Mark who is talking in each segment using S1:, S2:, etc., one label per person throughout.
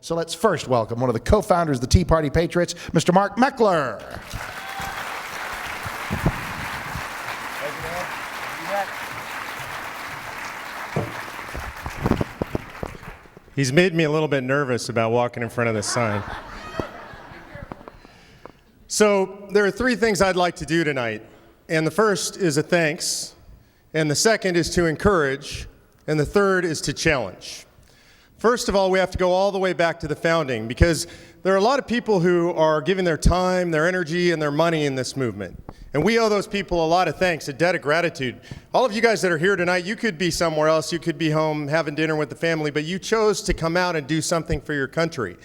S1: So let's first welcome one of the co-founders of the Tea Party Patriots, Mr. Mark Meckler.
S2: He's made me a little bit nervous about walking in front of this sign. So there are three things I'd like to do tonight. And the first is a thanks, and the second is to encourage, and the third is to challenge. First of all, we have to go all the way back to the founding, because there are a lot of people who are giving their time, their energy, and their money in this movement. And we owe those people a lot of thanks, a debt of gratitude. All of you guys that are here tonight, you could be somewhere else, you could be home having dinner with the family, but you chose to come out and do something for your country.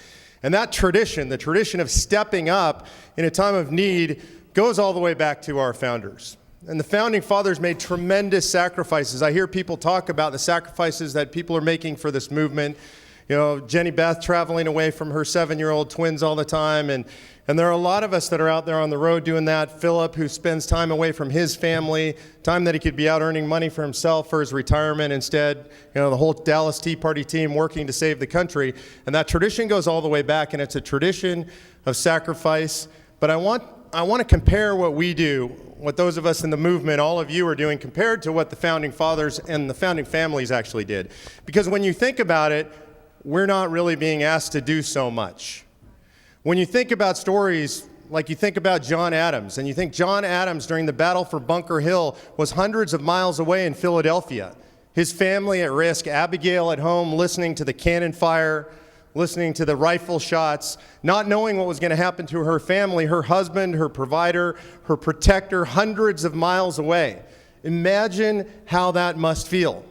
S2: And that tradition, the tradition of stepping up in a time of need, goes all the way back to our founders. And the founding fathers made tremendous sacrifices. I hear people talk about the sacrifices that people are making for this movement. You know, Jenny Beth traveling away from her 7-year-old twins all the time. And there are a lot of us that are out there on the road doing that. Philip, who spends time away from his family, time that he could be out earning money for himself for his retirement. Instead, you know, the whole Dallas Tea Party team working to save the country. And that tradition goes all the way back, and it's a tradition of sacrifice. But I want to compare what we do, what those of us in the movement, all of you are doing, compared to what the founding fathers and the founding families actually did. Because when you think about it, we're not really being asked to do so much. When you think about stories, like you think about John Adams, and you think John Adams during the battle for Bunker Hill was hundreds of miles away in Philadelphia. His family at risk, Abigail at home listening to the cannon fire, listening to the rifle shots, not knowing what was going to happen to her family, her husband, her provider, her protector, hundreds of miles away. Imagine how that must feel.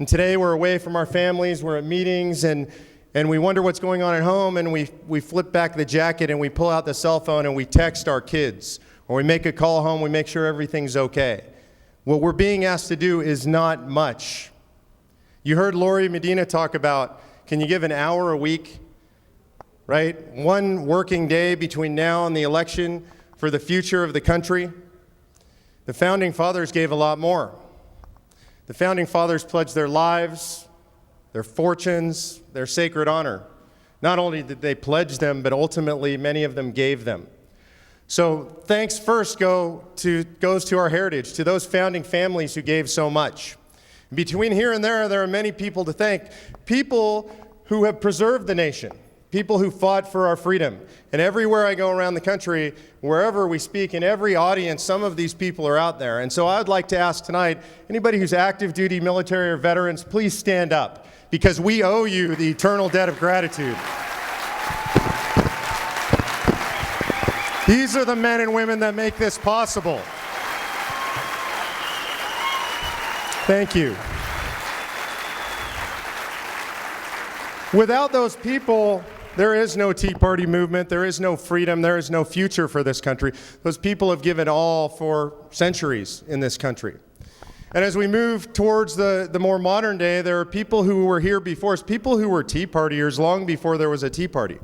S2: And today we're away from our families, we're at meetings, and we wonder what's going on at home, and we flip back the jacket and we pull out the cell phone and we text our kids, or we make a call home, we make sure everything's okay. What we're being asked to do is not much. You heard Lori Medina talk about, can you give an hour a week, right? One working day between now and the election for the future of the country. The founding fathers gave a lot more. The founding fathers pledged their lives, their fortunes, their sacred honor. Not only did they pledge them, but ultimately many of them gave them. So thanks first goes to our heritage, to those founding families who gave so much. Between here and there are many people to thank. People who have preserved the nation, people who fought for our freedom. And everywhere I go around the country, wherever we speak, in every audience, some of these people are out there. And so I'd like to ask tonight, anybody who's active duty, military, or veterans, please stand up, because we owe you the eternal debt of gratitude. These are the men and women that make this possible. Thank you. Without those people, there is no Tea Party movement, there is no freedom, there is no future for this country. Those people have given all for centuries in this country. And as we move towards the more modern day, there are people who were here before us, people who were Tea Partiers long before there was a Tea Party,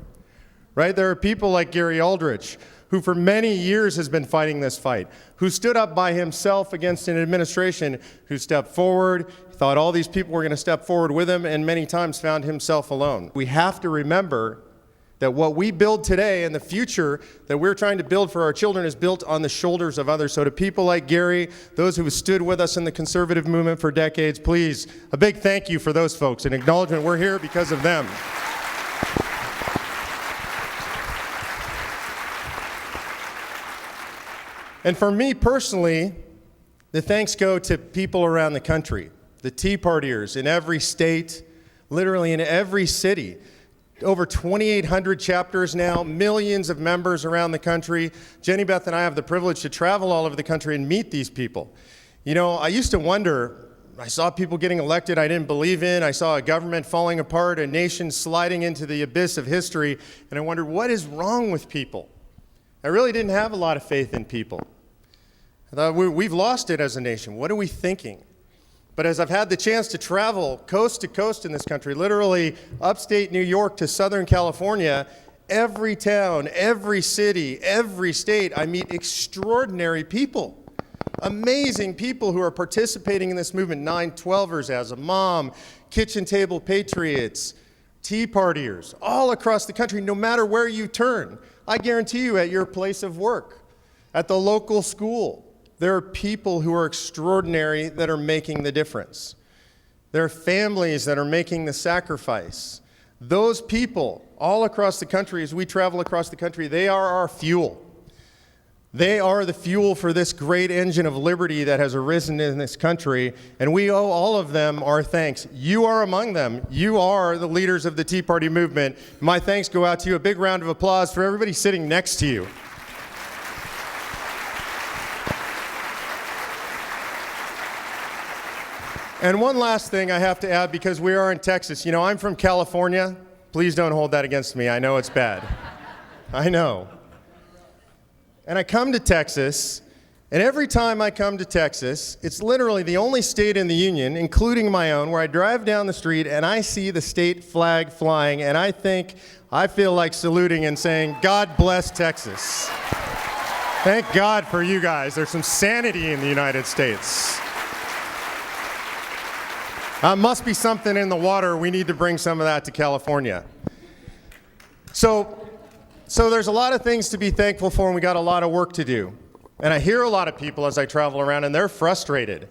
S2: right? There are people like Gary Aldrich, who for many years has been fighting this fight, who stood up by himself against an administration who stepped forward, thought all these people were going to step forward with him, and many times found himself alone. We have to remember that what we build today and the future that we're trying to build for our children is built on the shoulders of others. So to people like Gary, those who have stood with us in the conservative movement for decades, please, a big thank you for those folks, an acknowledgement we're here because of them. And for me personally, the thanks go to people around the country, the Tea Partiers in every state, literally in every city. Over 2,800 chapters now, millions of members around the country. Jenny Beth and I have the privilege to travel all over the country and meet these people. You know, I used to wonder, I saw people getting elected I didn't believe in. I saw a government falling apart, a nation sliding into the abyss of history, and I wondered, what is wrong with people? I really didn't have a lot of faith in people. I thought, we've lost it as a nation. What are we thinking? But as I've had the chance to travel coast to coast in this country, literally upstate New York to Southern California, every town, every city, every state, I meet extraordinary people. Amazing people who are participating in this movement, 9/12ers as a mom, kitchen table patriots, Tea partiers all across the country, no matter where you turn. I guarantee you, at your place of work, at the local school, there are people who are extraordinary that are making the difference. There are families that are making the sacrifice. Those people all across the country, as we travel across the country, they are our fuel. They are the fuel for this great engine of liberty that has arisen in this country, and we owe all of them our thanks. You are among them. You are the leaders of the Tea Party movement. My thanks go out to you. A big round of applause for everybody sitting next to you. And one last thing I have to add, because we are in Texas. You know, I'm from California. Please don't hold that against me. I know it's bad. I know. And I come to Texas, and every time I come to Texas, it's literally the only state in the union, including my own, where I drive down the street and I see the state flag flying, and I feel like saluting and saying, God bless Texas. Thank God for you guys. There's some sanity in the United States. Must be something in the water. We need to bring some of that to California. So there's a lot of things to be thankful for, and we got a lot of work to do. And I hear a lot of people as I travel around, and they're frustrated,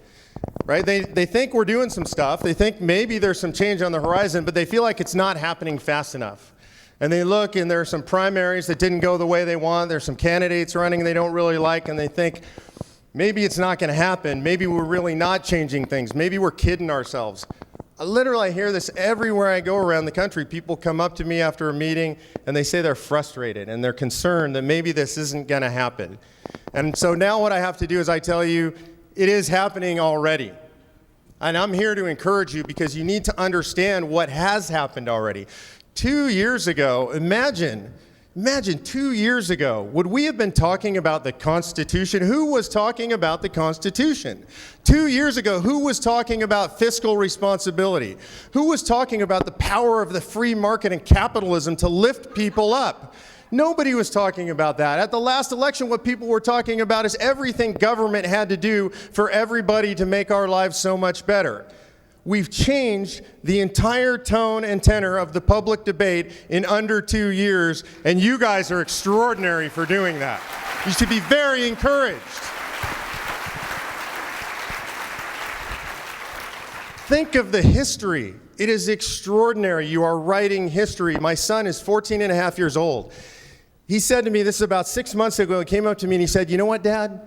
S2: right? They think we're doing some stuff. They think maybe there's some change on the horizon, but they feel like it's not happening fast enough. And they look, and there are some primaries that didn't go the way they want. There's some candidates running they don't really like, and they think, maybe it's not going to happen. Maybe we're really not changing things. Maybe we're kidding ourselves. Literally, I hear this everywhere I go around the country. People come up to me after a meeting, and they say they're frustrated, and they're concerned that maybe this isn't going to happen. And so now what I have to do is I tell you, it is happening already. And I'm here to encourage you because you need to understand what has happened already. 2 years ago, imagine 2 years ago, would we have been talking about the Constitution? Who was talking about the Constitution? 2 years ago, who was talking about fiscal responsibility? Who was talking about the power of the free market and capitalism to lift people up? Nobody was talking about that. At the last election, what people were talking about is everything government had to do for everybody to make our lives so much better. We've changed the entire tone and tenor of the public debate in under 2 years, and you guys are extraordinary for doing that. You should be very encouraged. Think of the history. It is extraordinary. You are writing history. My son is 14 and a half years old. He said to me, this is about 6 months ago, he came up to me and he said, you know what, Dad?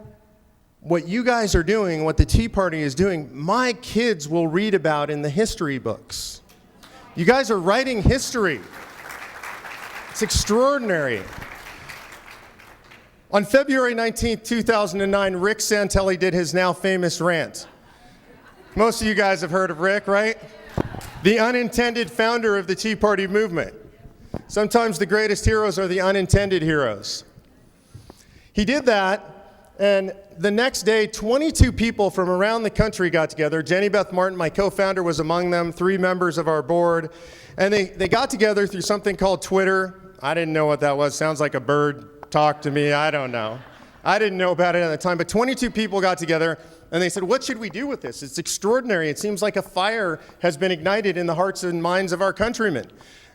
S2: What you guys are doing, what the Tea Party is doing, my kids will read about in the history books. You guys are writing history. It's extraordinary. On February 19th, 2009, Rick Santelli did his now famous rant. Most of you guys have heard of Rick, right? The unintended founder of the Tea Party movement. Sometimes the greatest heroes are the unintended heroes. He did that. And the next day, 22 people from around the country got together. Jenny Beth Martin, my co-founder, was among them, 3 members of our board. And they got together through something called Twitter. I didn't know what that was. Sounds like a bird talk to me. I don't know. I didn't know about it at the time. But 22 people got together, and they said, what should we do with this? It's extraordinary. It seems like a fire has been ignited in the hearts and minds of our countrymen.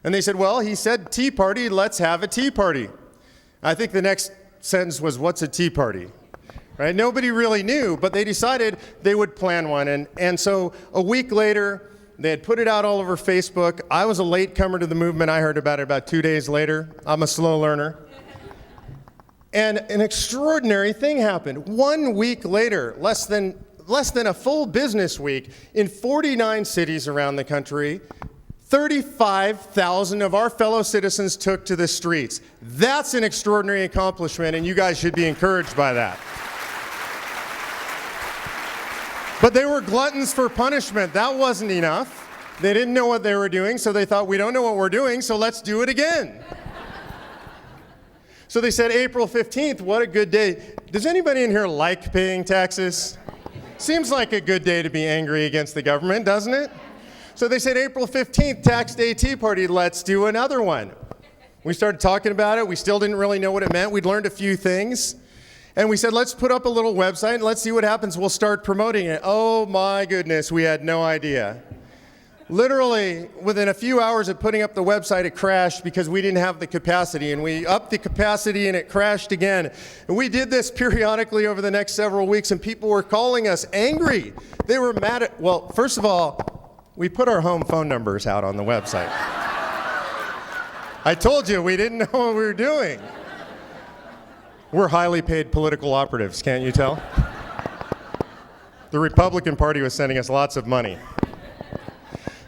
S2: And they said, well, he said Tea Party, let's have a tea party. I think the next sentence was, what's a tea party? Right? Nobody really knew, but they decided they would plan one. And so a week later, they had put it out all over Facebook. I was a latecomer to the movement. I heard about it about 2 days later. I'm a slow learner. And an extraordinary thing happened. 1 week later, less than a full business week, in 49 cities around the country, 35,000 of our fellow citizens took to the streets. That's an extraordinary accomplishment, and you guys should be encouraged by that. But they were gluttons for punishment. That wasn't enough. They didn't know what they were doing, so they thought, we don't know what we're doing, so let's do it again. So they said, April 15th, what a good day. Does anybody in here like paying taxes? Seems like a good day to be angry against the government, doesn't it? So they said, April 15th, Tax Day Tea Party, let's do another one. We started talking about it. We still didn't really know what it meant. We'd learned a few things. And we said, let's put up a little website and let's see what happens. We'll start promoting it. Oh my goodness, we had no idea. Literally, within a few hours of putting up the website, it crashed because we didn't have the capacity. And we upped the capacity and it crashed again. And we did this periodically over the next several weeks, and people were calling us angry. They were mad at, well, first of all, we put our home phone numbers out on the website. I told you we didn't know what we were doing. We're highly paid political operatives, can't you tell? The Republican Party was sending us lots of money.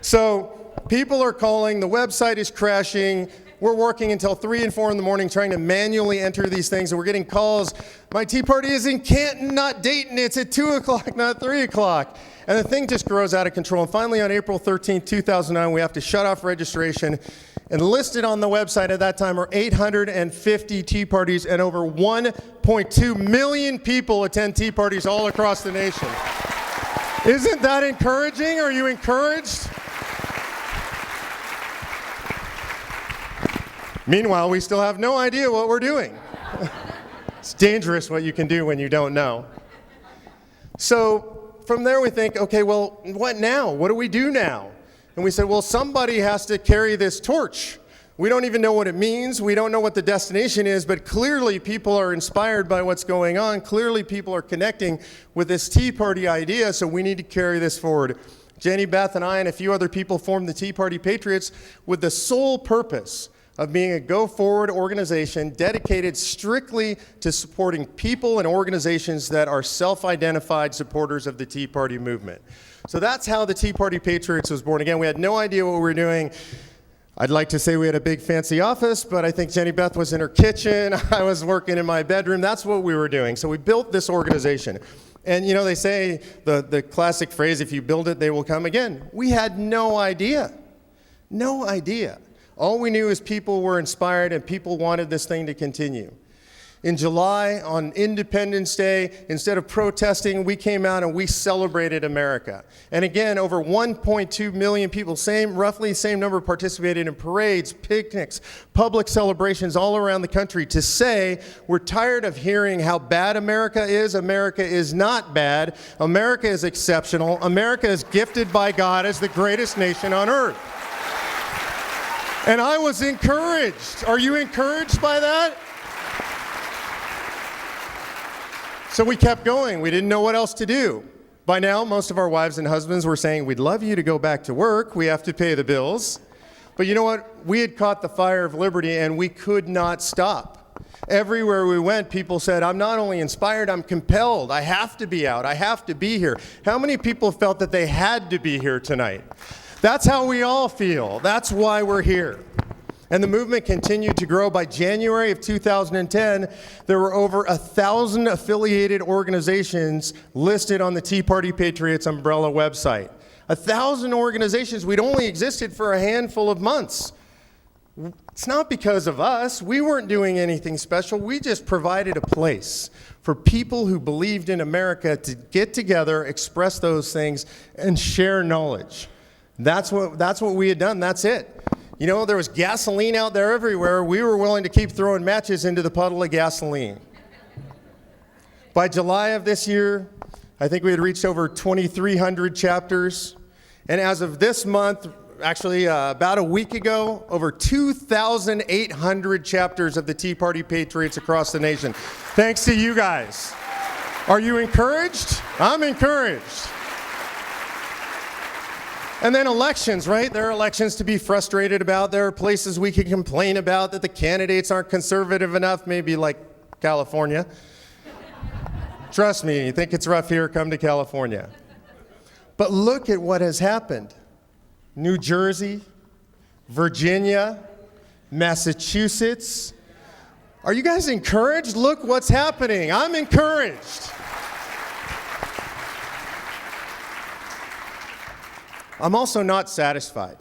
S2: So people are calling, the website is crashing, we're working until 3 and 4 in the morning trying to manually enter these things, and we're getting calls, my Tea Party is in Canton, not Dayton, it's at 2 o'clock, not 3 o'clock. And the thing just grows out of control. And finally on April 13, 2009, we have to shut off registration. And listed on the website at that time are 850 Tea Parties, and over 1.2 million people attend Tea Parties all across the nation. Isn't that encouraging? Are you encouraged? Meanwhile, we still have no idea what we're doing. It's dangerous what you can do when you don't know. So from there we think, okay, well, what now? What do we do now? And we said, well, somebody has to carry this torch. We don't even know what it means. We don't know what the destination is, but clearly people are inspired by what's going on. Clearly people are connecting with this Tea Party idea, so we need to carry this forward. Jenny, Beth, and I and a few other people formed the Tea Party Patriots with the sole purpose of being a go-forward organization dedicated strictly to supporting people and organizations that are self-identified supporters of the Tea Party movement. So that's how the Tea Party Patriots was born. Again, we had no idea what we were doing. I'd like to say we had a big fancy office, but I think Jenny Beth was in her kitchen. I was working in my bedroom. That's what we were doing. So we built this organization. And you know, they say the classic phrase, if you build it, they will come again. We had no idea. No idea. All we knew is people were inspired and people wanted this thing to continue. In July, on Independence Day, instead of protesting, we came out and we celebrated America. And again, over 1.2 million people, roughly the same number, participated in parades, picnics, public celebrations all around the country to say, we're tired of hearing how bad America is. America is not bad. America is exceptional. America is gifted by God as the greatest nation on earth. And I was encouraged. Are you encouraged by that? So we kept going. We didn't know what else to do. By now, most of our wives and husbands were saying, we'd love you to go back to work. We have to pay the bills. But you know what? We had caught the fire of liberty, and we could not stop. Everywhere we went, people said, I'm not only inspired, I'm compelled. I have to be out. I have to be here. How many people felt that they had to be here tonight? That's how we all feel. That's why we're here. And the movement continued to grow. By January of 2010, there were over 1,000 affiliated organizations listed on the Tea Party Patriots umbrella website. 1,000 organizations. We'd only existed for a handful of months. It's not because of us. We weren't doing anything special. We just provided a place for people who believed in America to get together, express those things, and share knowledge. That's what we had done. That's it. You know, there was gasoline out there everywhere. We were willing to keep throwing matches into the puddle of gasoline. By July of this year, I think we had reached over 2,300 chapters. And as of this month, actually about a week ago, over 2,800 chapters of the Tea Party Patriots across the nation. Thanks to you guys. Are you encouraged? I'm encouraged. And then elections, right? There are elections to be frustrated about. There are places we can complain about that the candidates aren't conservative enough, maybe like California. Trust me, you think it's rough here, come to California. But look at what has happened. New Jersey, Virginia, Massachusetts. Are you guys encouraged? Look what's happening. I'm encouraged. I'm also not satisfied.